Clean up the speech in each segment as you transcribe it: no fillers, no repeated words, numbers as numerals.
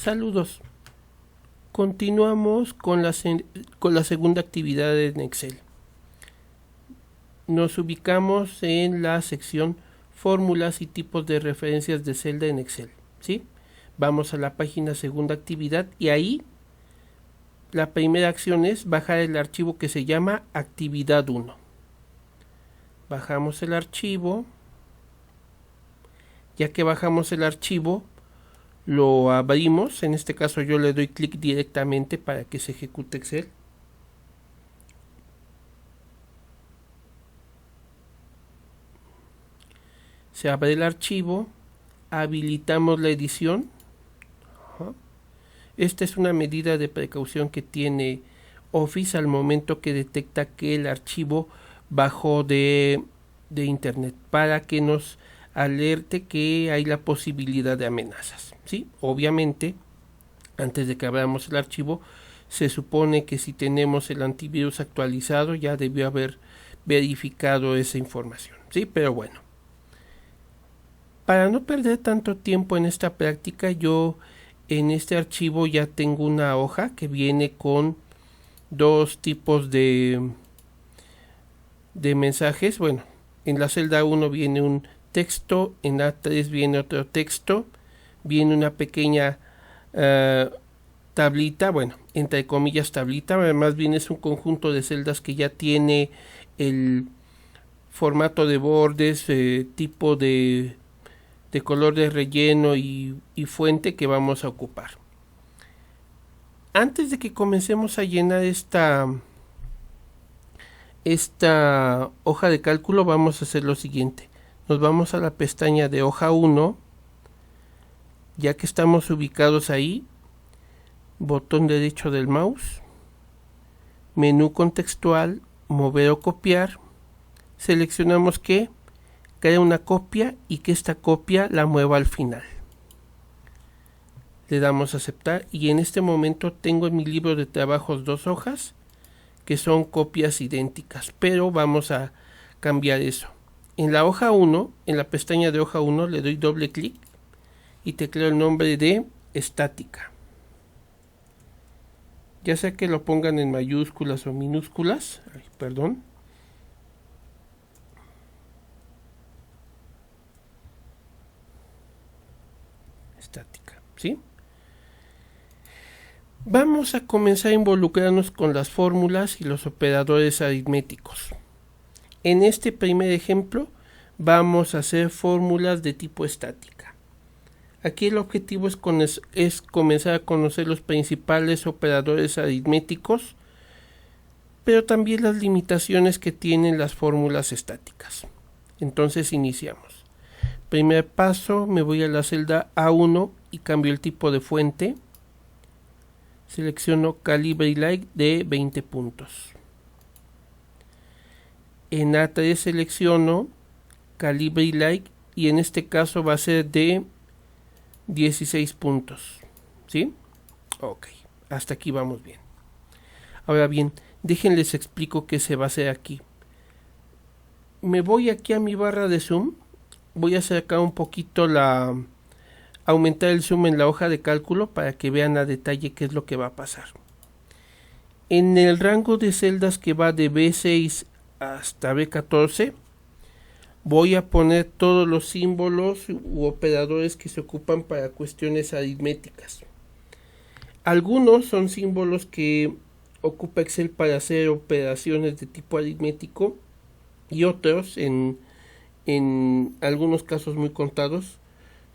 Saludos. Continuamos con la segunda actividad en Excel. Nos ubicamos en la sección Fórmulas y tipos de referencias de celda en Excel. ¿Sí? Vamos a la página segunda actividad y ahí la primera acción es bajar el archivo que se llama actividad 1. Bajamos el archivo. Ya que bajamos el archivo, lo abrimos. En este caso yo le doy clic directamente para que se ejecute Excel. Se abre el archivo, habilitamos la edición. Esta es una medida de precaución que tiene Office al momento que detecta que el archivo bajó de internet, para que nos alerte que hay la posibilidad de amenazas. ¿Sí? Obviamente, antes de que abramos el archivo, se supone que si tenemos el antivirus actualizado ya debió haber verificado esa información. ¿Sí? Pero bueno, para no perder tanto tiempo en esta práctica, yo en este archivo ya tengo una hoja que viene con dos tipos de mensajes. Bueno, en la celda 1 viene un texto, en A3 viene otro texto, viene una pequeña tablita, bueno, entre comillas tablita, además bien es un conjunto de celdas que ya tiene el formato de bordes, tipo de color de relleno y fuente que vamos a ocupar. Antes de que comencemos a llenar esta hoja de cálculo, vamos a hacer lo siguiente. Nos vamos a la pestaña de hoja 1, ya que estamos ubicados ahí, botón derecho del mouse, menú contextual, mover o copiar, seleccionamos que crea una copia y que esta copia la mueva al final. Le damos a aceptar y en este momento tengo en mi libro de trabajos dos hojas que son copias idénticas, pero vamos a cambiar eso. En la hoja 1, en la pestaña de hoja 1, le doy doble clic y tecleo el nombre de estática. Ya sea que lo pongan en mayúsculas o minúsculas, perdón. Estática, ¿sí? Vamos a comenzar a involucrarnos con las fórmulas y los operadores aritméticos. En este primer ejemplo vamos a hacer fórmulas de tipo estática. Aquí el objetivo es comenzar a conocer los principales operadores aritméticos, pero también las limitaciones que tienen las fórmulas estáticas. Entonces iniciamos. Primer paso, me voy a la celda A1 y cambio el tipo de fuente. Selecciono calibre y like de 20 puntos. En A3 selecciono calibre y like y en este caso va a ser de 16 puntos. ¿Sí? Ok, hasta aquí vamos bien. Ahora bien, déjenles explico qué se va a hacer aquí. Me voy aquí a mi barra de zoom. Voy a acercar un poquito aumentar el zoom en la hoja de cálculo para que vean a detalle qué es lo que va a pasar. En el rango de celdas que va de B6 hasta B14, voy a poner todos los símbolos u operadores que se ocupan para cuestiones aritméticas. Algunos son símbolos que ocupa Excel para hacer operaciones de tipo aritmético y otros, en algunos casos muy contados,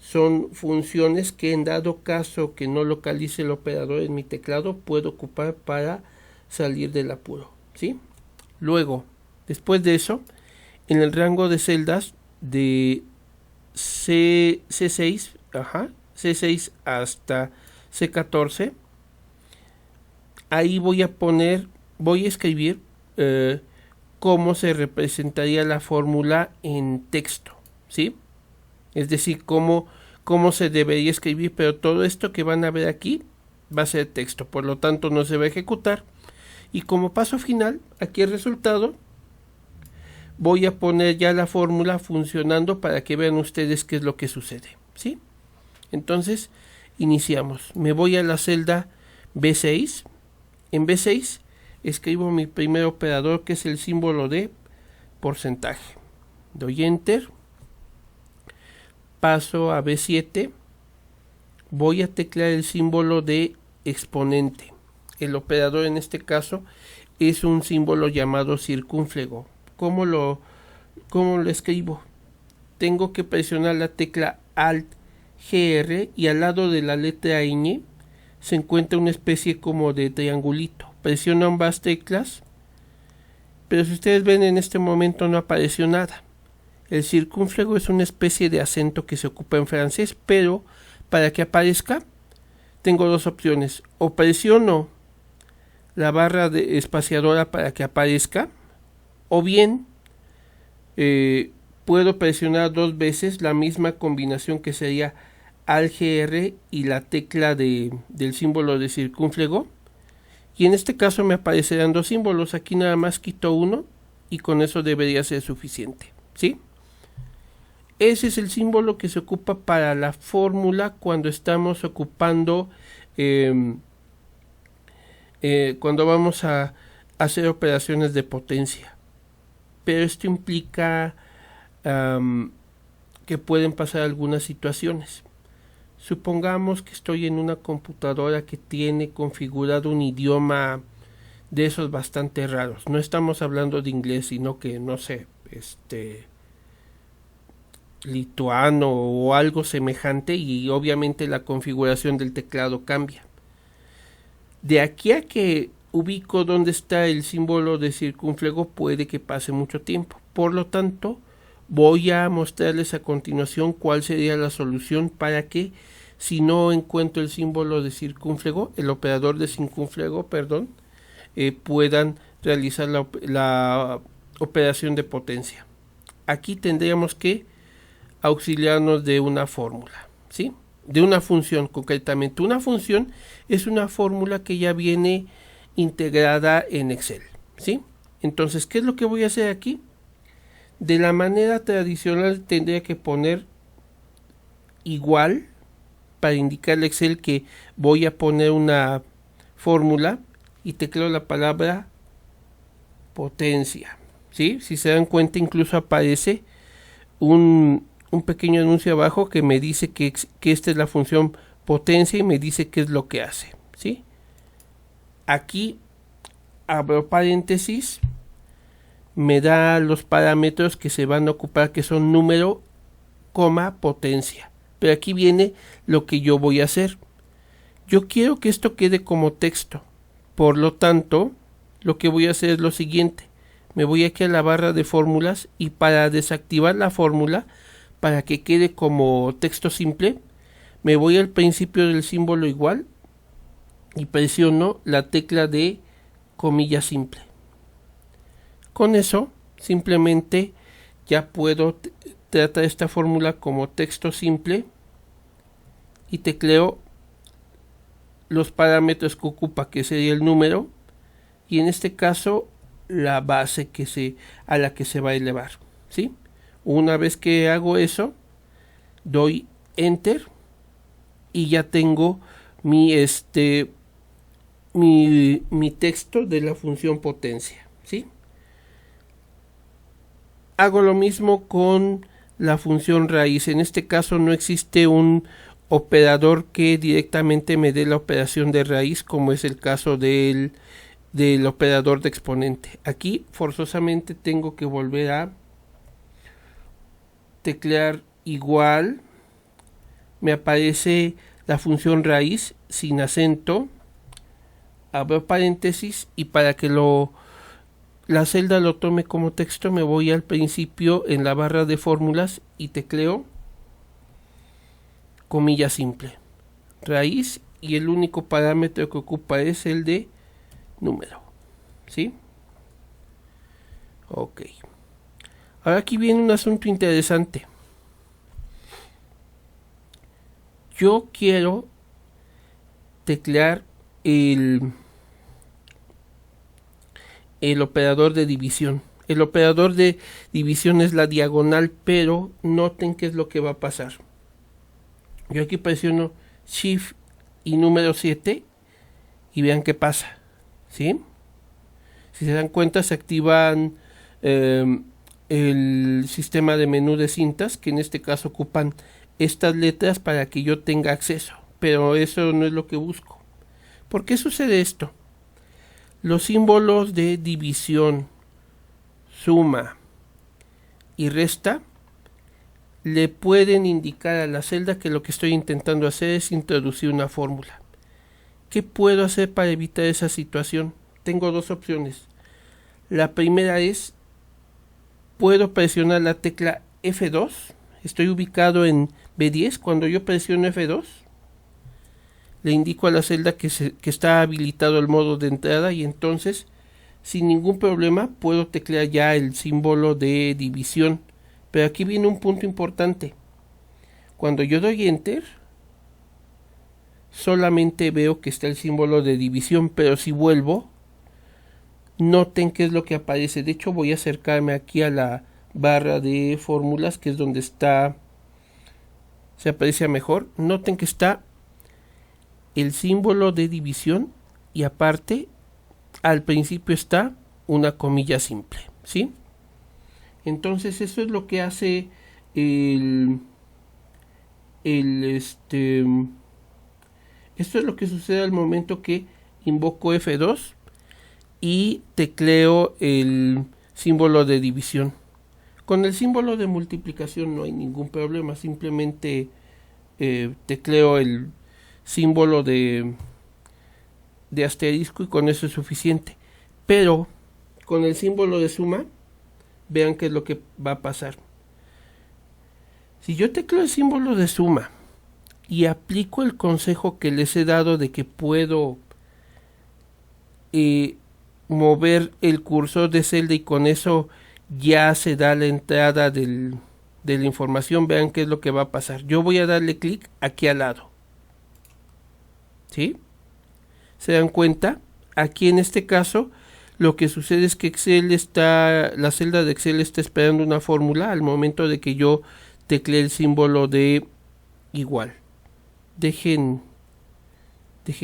son funciones que en dado caso que no localice el operador en mi teclado puedo ocupar para salir del apuro, ¿sí? Luego, después de eso, en el rango de celdas de C6 hasta C14, ahí voy a escribir cómo se representaría la fórmula en texto, ¿sí? Es decir, cómo se debería escribir, pero todo esto que van a ver aquí va a ser texto, por lo tanto no se va a ejecutar. Y como paso final, aquí el resultado, voy a poner ya la fórmula funcionando para que vean ustedes qué es lo que sucede, ¿sí? Entonces, iniciamos. Me voy a la celda B6. En B6 escribo mi primer operador, que es el símbolo de porcentaje. Doy enter. Paso a B7. Voy a teclear el símbolo de exponente. El operador en este caso es un símbolo llamado circúnflego. ¿Cómo lo escribo? Tengo que presionar la tecla Alt GR y al lado de la letra ñ se encuentra una especie como de triangulito. Presiono ambas teclas, pero si ustedes ven, en este momento no apareció nada. El circúnflego es una especie de acento que se ocupa en francés, pero para que aparezca tengo dos opciones: o presiono la barra de espaciadora para que aparezca, o bien puedo presionar dos veces la misma combinación, que sería Alt GR y la tecla del símbolo de circúnflego, y en este caso me aparecerán dos símbolos. Aquí nada más quito uno y con eso debería ser suficiente, ¿sí? Ese es el símbolo que se ocupa para la fórmula cuando estamos ocupando cuando vamos a hacer operaciones de potencia. Pero esto implica que pueden pasar algunas situaciones. Supongamos que estoy en una computadora que tiene configurado un idioma de esos bastante raros. No estamos hablando de inglés, sino que, no sé, lituano o algo semejante, y obviamente la configuración del teclado cambia. De aquí a que ubico dónde está el símbolo de circúnflego puede que pase mucho tiempo. Por lo tanto, voy a mostrarles a continuación cuál sería la solución para que, si no encuentro el símbolo de circúnflego, el operador de circúnflego, puedan realizar la operación de potencia. Aquí tendríamos que auxiliarnos de una fórmula, ¿sí? De una función concretamente. Una función es una fórmula que ya viene integrada en Excel, ¿sí? Entonces, ¿qué es lo que voy a hacer aquí? De la manera tradicional tendría que poner igual para indicarle a Excel que voy a poner una fórmula, y tecleo la palabra potencia, ¿sí? Si se dan cuenta, incluso aparece un pequeño anuncio abajo que me dice que esta es la función potencia y me dice qué es lo que hace, ¿sí? Aquí abro paréntesis, me da los parámetros que se van a ocupar, que son número, coma, potencia. Pero aquí viene lo que yo voy a hacer. Yo quiero que esto quede como texto. Por lo tanto, lo que voy a hacer es lo siguiente. Me voy aquí a la barra de fórmulas, y para desactivar la fórmula, para que quede como texto simple, me voy al principio del símbolo igual y presiono la tecla de comilla simple. Con eso simplemente ya puedo tratar esta fórmula como texto simple y tecleo los parámetros que ocupa, que sería el número y en este caso la base a la que se va a elevar, ¿sí? Una vez que hago eso, doy enter y ya tengo mi texto de la función potencia, ¿sí? Hago lo mismo con la función raíz. En este caso no existe un operador que directamente me dé la operación de raíz, como es el caso del operador de exponente. Aquí forzosamente tengo que volver a teclear igual. Me aparece la función raíz sin acento, abro paréntesis y para que la celda lo tome como texto me voy al principio en la barra de fórmulas y tecleo comilla simple, raíz, y el único parámetro que ocupa es el de número, ¿sí? Ok. Ahora aquí viene un asunto interesante. Yo quiero teclear el operador de división. El operador de división es la diagonal, pero noten qué es lo que va a pasar. Yo aquí presiono Shift y número 7 y vean qué pasa, ¿sí? Si se dan cuenta, se activan el sistema de menú de cintas, que en este caso ocupan estas letras para que yo tenga acceso, pero eso no es lo que busco. ¿Por qué sucede esto? Los símbolos de división, suma y resta le pueden indicar a la celda que lo que estoy intentando hacer es introducir una fórmula. ¿Qué puedo hacer para evitar esa situación? Tengo dos opciones. La primera es, puedo presionar la tecla F2. Estoy ubicado en B10. Cuando yo presiono F2, le indico a la celda que está habilitado el modo de entrada y entonces, sin ningún problema, puedo teclear ya el símbolo de división. Pero aquí viene un punto importante. Cuando yo doy Enter, solamente veo que está el símbolo de división, pero si vuelvo, noten qué es lo que aparece. De hecho, voy a acercarme aquí a la barra de fórmulas, que es donde está, se aprecia mejor. Noten que está el símbolo de división y aparte, al principio está una comilla simple, ¿sí? Entonces eso es lo que hace esto es lo que sucede al momento que invoco F2 y tecleo el símbolo de división. Con el símbolo de multiplicación no hay ningún problema, simplemente tecleo el símbolo de asterisco y con eso es suficiente. Pero con el símbolo de suma, vean qué es lo que va a pasar. Si yo tecleo el símbolo de suma y aplico el consejo que les he dado de que puedo mover el cursor de celda y con eso ya se da la entrada de la información, vean qué es lo que va a pasar. Yo voy a darle clic aquí al lado, ¿sí? ¿Se dan cuenta? Aquí en este caso lo que sucede es que la celda de Excel está esperando una fórmula al momento de que yo tecleé el símbolo de igual. Dejen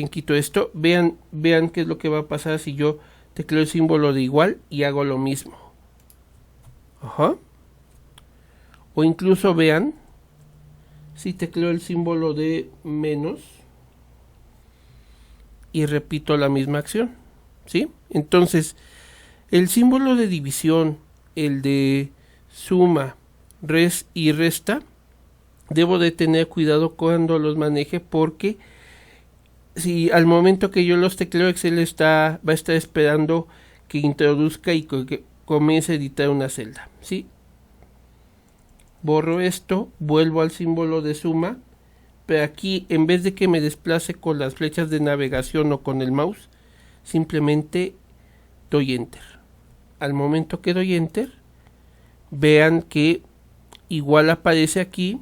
quito esto. Vean qué es lo que va a pasar si yo tecleo el símbolo de igual y hago lo mismo. Ajá. O incluso vean si tecleo el símbolo de menos y repito la misma acción, ¿sí? Entonces, el símbolo de división, el de suma, res y resta, debo de tener cuidado cuando los maneje porque si al momento que yo los tecleo, Excel va a estar esperando que introduzca y que comience a editar una celda, ¿sí? Borro esto, vuelvo al símbolo de suma, pero aquí en vez de que me desplace con las flechas de navegación o con el mouse, simplemente doy Enter. Al momento que doy Enter, vean que igual aparece aquí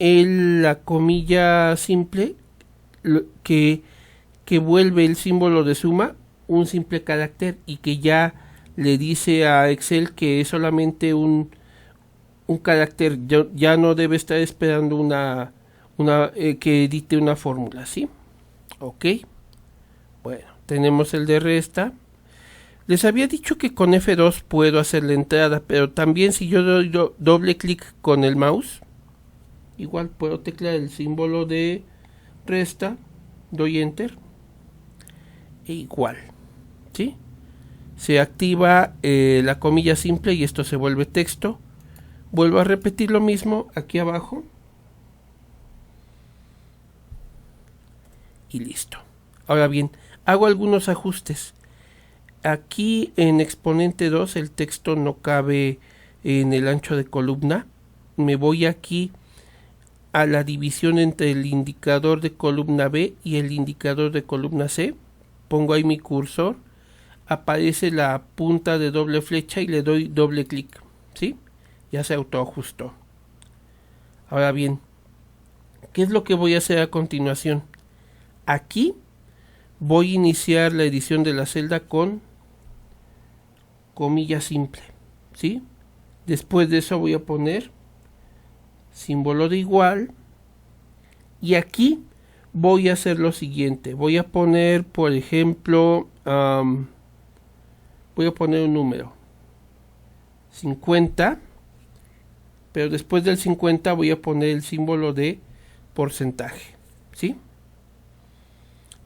la comilla simple que vuelve el símbolo de suma un simple carácter y que ya le dice a Excel que es solamente un carácter, ya no debe estar esperando que edite una fórmula, ¿sí? Ok. Bueno, tenemos el de resta. Les había dicho que con F2 puedo hacer la entrada, pero también si yo doy doble clic con el mouse, igual puedo teclear el símbolo de resta, doy Enter, e igual, ¿sí? Se activa la comilla simple y esto se vuelve texto. Vuelvo a repetir lo mismo aquí abajo. Y listo. Ahora bien, hago algunos ajustes. Aquí en exponente 2 el texto no cabe en el ancho de columna. Me voy aquí a la división entre el indicador de columna B y el indicador de columna C. Pongo ahí mi cursor. Aparece la punta de doble flecha y le doy doble clic, ¿sí? Ya se autoajustó. Ahora bien, ¿qué es lo que voy a hacer a continuación? Aquí voy a iniciar la edición de la celda con comilla simple, ¿sí? Después de eso voy a poner símbolo de igual, y aquí voy a hacer lo siguiente. Voy a poner, por ejemplo, voy a poner un número 50, pero después del 50 voy a poner el símbolo de porcentaje, ¿sí?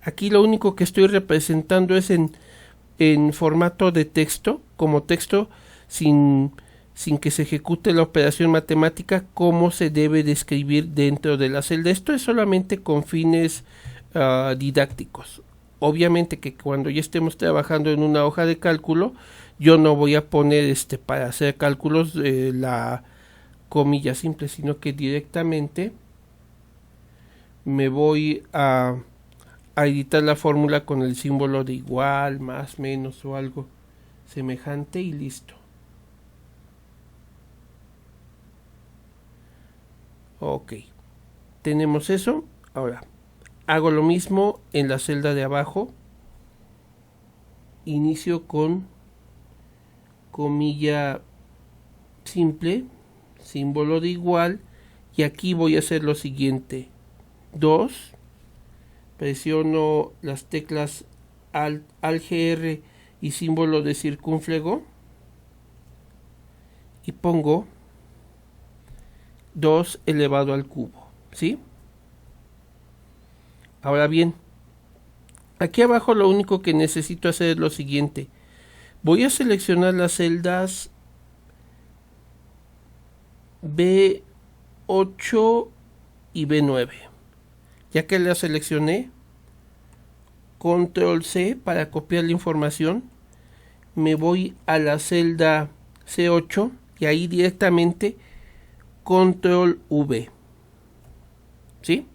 Aquí lo único que estoy representando es en formato de texto, como texto sin que se ejecute la operación matemática, cómo se debe de escribir dentro de la celda. Esto es solamente con fines didácticos. Obviamente que cuando ya estemos trabajando en una hoja de cálculo, yo no voy a poner para hacer cálculos la comilla simple, sino que directamente me voy a editar la fórmula con el símbolo de igual, más, menos o algo semejante y listo. Ok, tenemos eso. Ahora hago lo mismo en la celda de abajo. Inicio con comilla simple, símbolo de igual, y aquí voy a hacer lo siguiente: 2, presiono las teclas Alt-GR y símbolo de circunflejo y pongo 2 elevado al cubo, ¿sí? Ahora bien, aquí abajo lo único que necesito hacer es lo siguiente. Voy a seleccionar las celdas B8 y B9. Ya que las seleccioné, Control C para copiar la información. Me voy a la celda C8 y ahí directamente Control V. ¿Sí?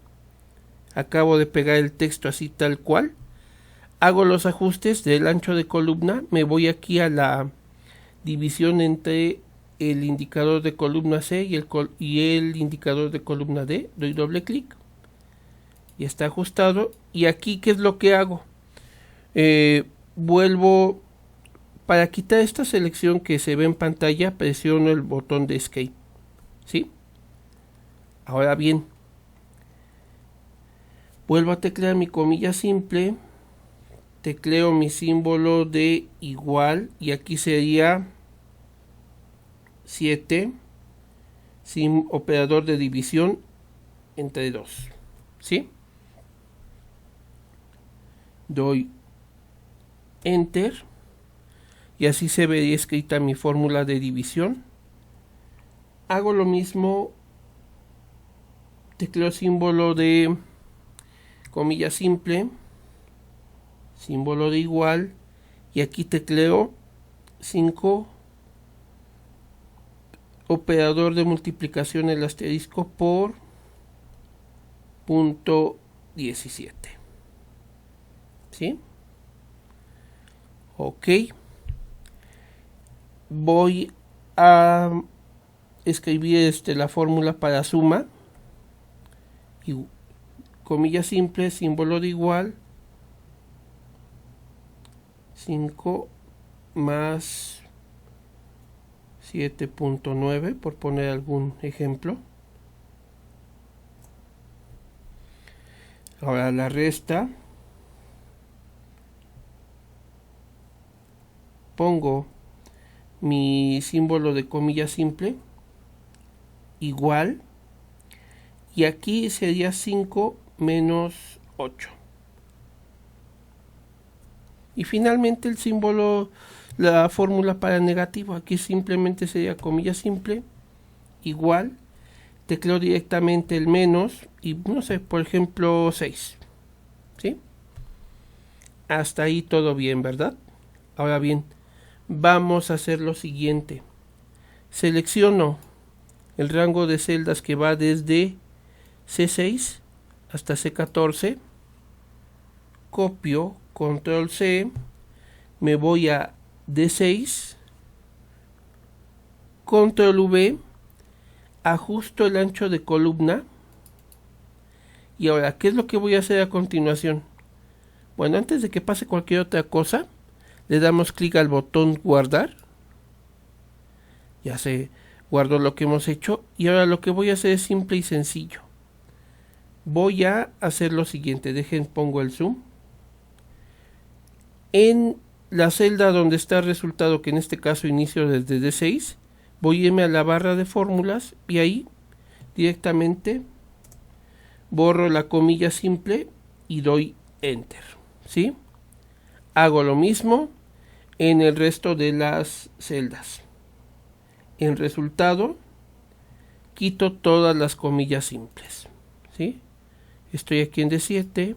Acabo de pegar el texto así tal cual. Hago los ajustes del ancho de columna. Me voy aquí a la división entre el indicador de columna C y el indicador de columna D. Doy doble clic. Y está ajustado. Y aquí, ¿qué es lo que hago? Vuelvo. Para quitar esta selección que se ve en pantalla, presiono el botón de Escape. ¿Sí? Ahora bien, vuelvo a teclear mi comilla simple, tecleo mi símbolo de igual y aquí sería 7 sin operador de división entre 2. ¿Sí? Doy Enter y así se vería escrita mi fórmula de división. Hago lo mismo, tecleo símbolo de comilla simple, símbolo de igual y aquí tecleo 5 operador de multiplicación el asterisco por punto 17. ¿Sí? Ok. Voy a escribir la fórmula para suma. Y comilla simple, símbolo de igual. 5 más 7.9, por poner algún ejemplo. Ahora la resta. Pongo mi símbolo de comilla simple, igual, y aquí sería 5 menos 8. Y finalmente el símbolo, la fórmula para negativo, aquí simplemente sería comilla simple, igual, tecleo directamente el menos y no sé, por ejemplo 6. ¿Sí? Hasta ahí todo bien, ¿verdad? Ahora bien, vamos a hacer lo siguiente. Selecciono el rango de celdas que va desde C6 hasta C14. Copio, Control C, me voy a D6, Control V, ajusto el ancho de columna. Y ahora, ¿qué es lo que voy a hacer a continuación? Bueno, antes de que pase cualquier otra cosa, le damos clic al botón guardar. Ya se Guardo lo que hemos hecho y ahora lo que voy a hacer es simple y sencillo. Voy a hacer lo siguiente, pongo el zoom. En la celda donde está el resultado, que en este caso inicio desde D6, voy a irme a la barra de fórmulas y ahí directamente borro la comilla simple y doy enter, ¿sí? Hago lo mismo en el resto de las celdas. En resultado, quito todas las comillas simples, ¿sí? Estoy aquí en D7,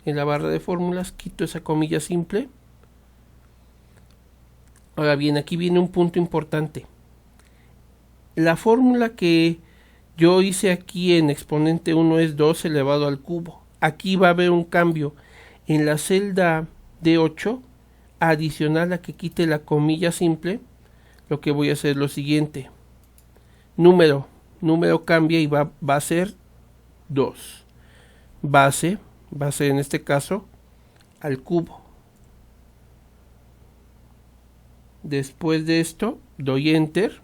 en la barra de fórmulas, quito esa comilla simple. Ahora bien, aquí viene un punto importante. La fórmula que yo hice aquí en exponente 1 es 2 elevado al cubo. Aquí va a haber un cambio en la celda D8, adicional a que quite la comilla simple. Lo que voy a hacer es lo siguiente. Número cambia y va a ser 2. Base va a ser en este caso al cubo. Después de esto doy enter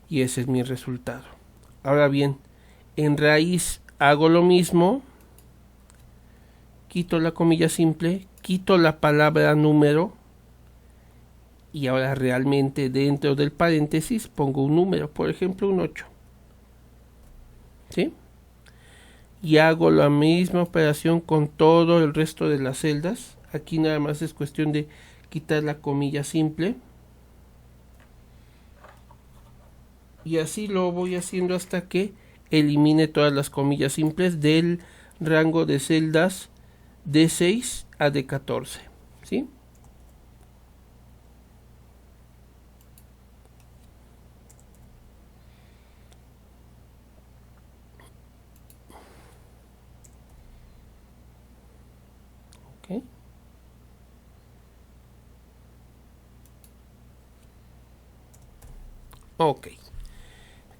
y ese es mi resultado. Ahora bien, en raíz hago lo mismo, quito la comilla simple, quito la palabra número y ahora realmente dentro del paréntesis pongo un número, por ejemplo un 8, ¿sí? Y hago la misma operación con todo el resto de las celdas. Aquí nada más es cuestión de quitar la comilla simple y así lo voy haciendo hasta que elimine todas las comillas simples del rango de celdas D6 a D14, ¿sí? Okay. Ok,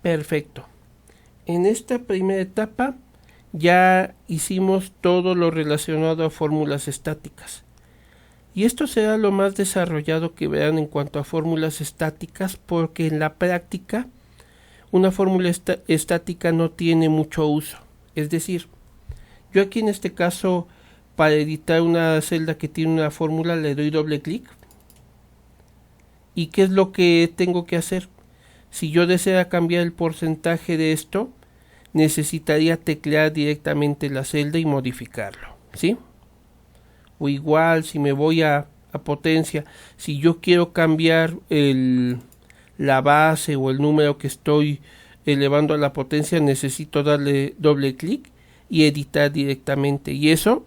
perfecto. En esta primera etapa ya hicimos todo lo relacionado a fórmulas estáticas. Y esto será lo más desarrollado que verán en cuanto a fórmulas estáticas, porque en la práctica una fórmula estática no tiene mucho uso. Es decir, yo aquí en este caso, para editar una celda que tiene una fórmula, le doy doble clic. ¿Y qué es lo que tengo que hacer? Si yo deseo cambiar el porcentaje de esto, necesitaría teclear directamente la celda y modificarlo, ¿sí? O igual, si me voy a potencia, si yo quiero cambiar la base o el número que estoy elevando a la potencia, necesito darle doble clic y editar directamente. Y eso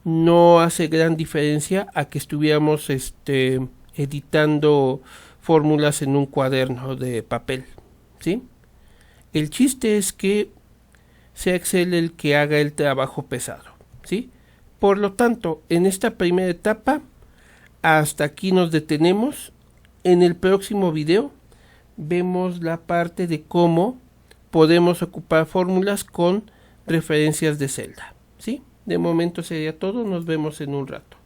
no hace gran diferencia a que estuviéramos editando fórmulas en un cuaderno de papel, ¿sí? El chiste es que sea Excel el que haga el trabajo pesado, ¿sí? Por lo tanto, en esta primera etapa, hasta aquí nos detenemos. En el próximo video vemos la parte de cómo podemos ocupar fórmulas con referencias de celda, ¿sí? De momento sería todo, nos vemos en un rato.